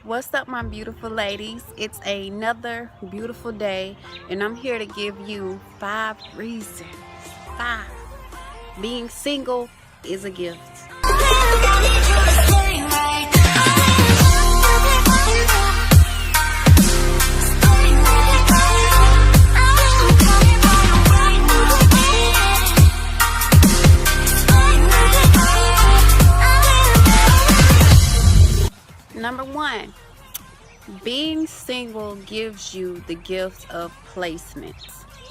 What's up, my beautiful ladies? It's another beautiful day, and I'm here to give you 5 reasons. 5. Being single is a gift. Number 1. Being single gives you the gift of placement.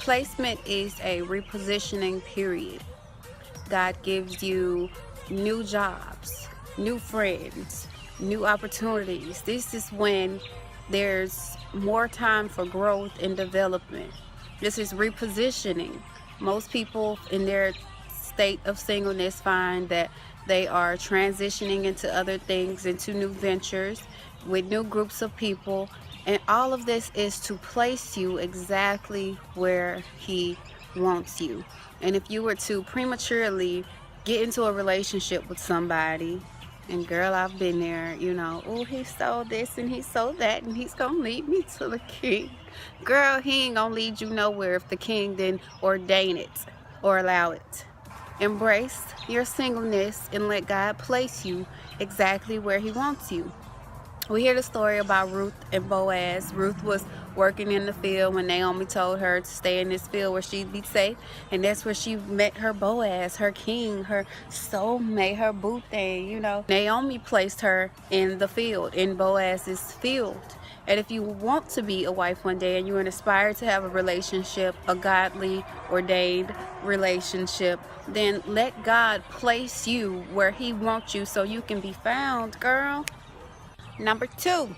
Placement is a repositioning period. God gives you new jobs, new friends, new opportunities. This is when there's more time for growth and development. This is repositioning. Most people in their state of singleness find that they are transitioning into other things, into new ventures with new groups of people, and all of this is to place you exactly where He wants you. And if you were to prematurely get into a relationship with somebody, and girl, I've been there, oh, he sold this and he sold that and he's gonna lead me to the king. Girl, he ain't gonna lead you nowhere if the king didn't ordain it or allow it. Embrace your singleness and let God place you exactly where He wants you. We hear the story about Ruth and Boaz. Ruth was working in the field when Naomi told her to stay in this field where she'd be safe. And that's where she met her Boaz, her king, her soulmate, her boo thing, Naomi placed her in the field, in Boaz's field. And if you want to be a wife one day and you aspire to have a relationship, a godly, ordained relationship, then let God place you where He wants you so you can be found, girl. Number 2,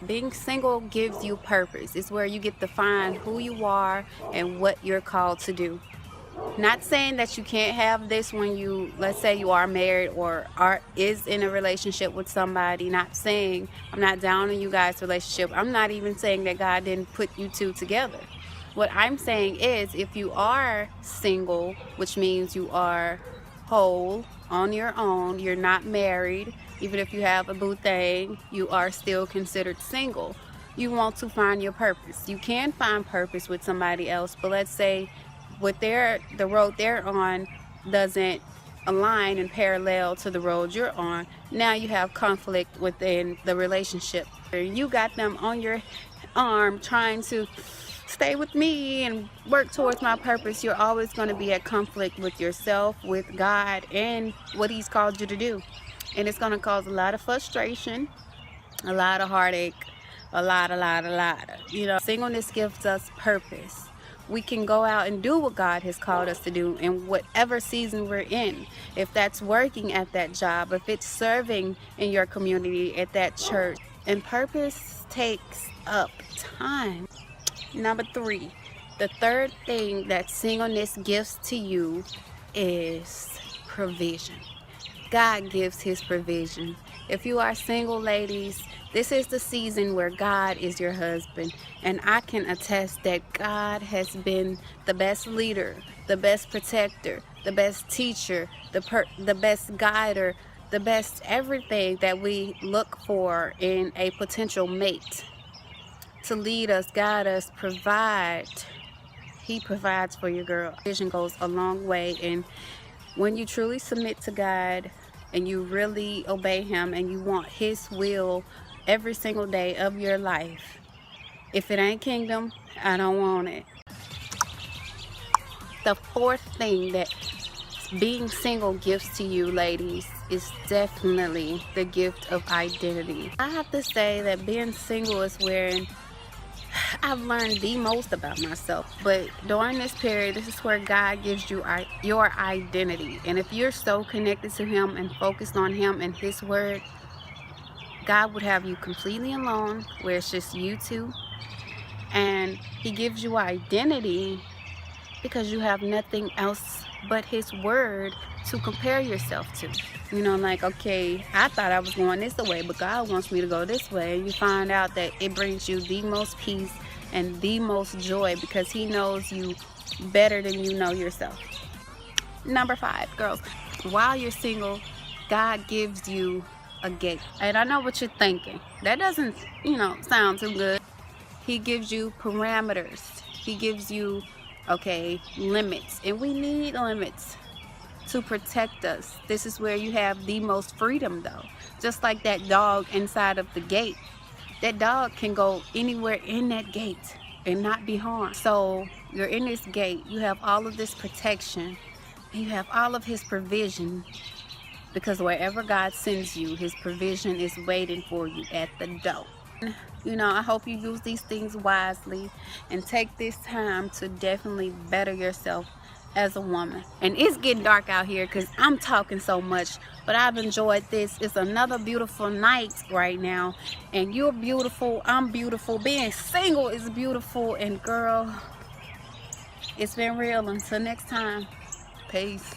being single gives you purpose. It's where you get to find who you are and what you're called to do. Not saying that you can't have this when you, let's say you are married or is in a relationship with somebody. Not saying, I'm not down on you guys' relationship. I'm not even saying that God didn't put you two together. What I'm saying is, if you are single, which means you are whole on your own, you're not married, even if you have a boo thing, you are still considered single. You want to find your purpose. You can find purpose with somebody else, but let's say the road they're on doesn't align and parallel to the road you're on. Now you have conflict within the relationship. You got them on your arm trying to stay with me and work towards my purpose. You're always going to be at conflict with yourself, with God, and what He's called you to do. And it's going to cause a lot of frustration, a lot of heartache, a lot. Singleness gives us purpose. We can go out and do what God has called us to do in whatever season we're in. If that's working at that job, if it's serving in your community, at that church. And purpose takes up time. Number 3, the third thing that singleness gives to you is provision. God gives His provision. If you are single, ladies, this is the season where God is your husband. And I can attest that God has been the best leader, the best protector, the best teacher, the best guider, the best everything that we look for in a potential mate. To lead us, guide us, provide. He provides for you, girl. Vision goes a long way. And when you truly submit to God and you really obey Him and you want His will every single day of your life, if it ain't kingdom, I don't want it. The fourth thing that being single gives to you, ladies, is definitely the gift of identity. I have to say that being single is where I've learned the most about myself. But during this period, this is where God gives you your identity. And if you're so connected to Him and focused on Him and His word, God would have you completely alone, where it's just you two. And He gives you identity because you have nothing else but His word to compare yourself to. Okay, I thought I was going this way, but God wants me to go this way. And you find out that it brings you the most peace and the most joy because He knows you better than you know yourself. Number 5, girls, while you're single, God gives you a gate. And I know what you're thinking. That doesn't, sound too good. He gives you parameters. He gives you, limits. And we need limits to protect us. This is where you have the most freedom, though. Just like that dog inside of the gate. That dog can go anywhere in that gate and not be harmed. So you're in this gate. You have all of this protection. You have all of his provision. Because wherever God sends you, his provision is waiting for you at the door. I hope you use these things wisely and take this time to definitely better yourself as a woman. And it's getting dark out here because I'm talking so much, but I've enjoyed this. It's another beautiful night right now, and you're beautiful. I'm beautiful. Being single is beautiful. And girl, it's been real. Until next time, peace.